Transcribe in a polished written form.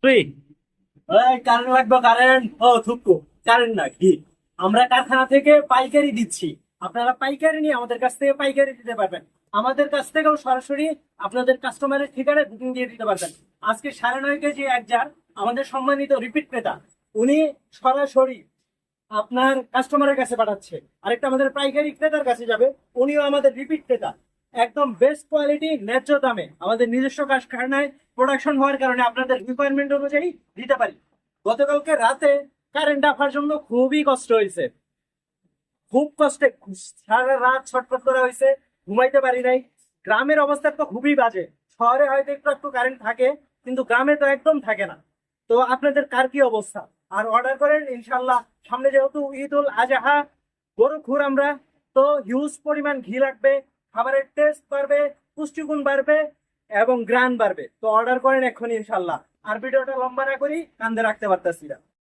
তুই কারেন্ট লাগবে, কারেন্ট। ও থুকু, কারেন্ট না কি, আমরা কারখানা থেকে পাইকারি দিচ্ছি। আপনারা পাইকারি নিয়ে আমাদের কাছ থেকে পাইকারি দিতে পারবেন। আমাদের কাছ থেকেও সরাসরি আপনাদের কাস্টমারের ঠিকানায় বুকিং দিয়ে দিতে পারবেন। আজকে 9.5 কেজি এক জার আমাদের সম্মানিত রিপিট ক্রেতা, উনি সরাসরি আপনার কাস্টমারের কাছে পাঠাচ্ছে। আরেকটা আমাদের পাইকারি ক্রেতার কাছে যাবে, উনিও আমাদের রিপিট ক্রেতা। একদম বেস্ট কোয়ালিটি, ন্যায্য দামে আমাদের নিজস্ব কারখানায় প্রোডাকশন হওয়ার কারণে আপনাদের রিকোয়ারমেন্ট অনুযায়ী দিতে পারি। গতকালকে রাতে কারেন্ট আসার জন্য খুবই কষ্ট হয়েছে, খুব কষ্টে সারা রাত ছটফট করা হয়েছে, ঘুমাইতে পারি নাই। গ্রামের অবস্থা তো খুবই বাজে। শহরে হয়তো একটু একটু কারেন্ট থাকে, কিন্তু গ্রামে তো একদম থাকে না। তো আপনাদের কার কি অবস্থা? আর অর্ডার করেন ইনশাল্লাহ। সামনে যেহেতু ঈদ উল আজহা, গরু খুর আমরা, তো হিউজ পরিমাণ ঘি লাগবে, খাবারের টেস্ট বাড়বে, পুষ্টিগুণ বাড়বে এবং গ্রান বাড়বে। তো অর্ডার করেন এক্ষুনি ইনশাল্লাহ। আর ভিডিওটা লম্বা না করি, কান্দে রাখতে পারতেছি না।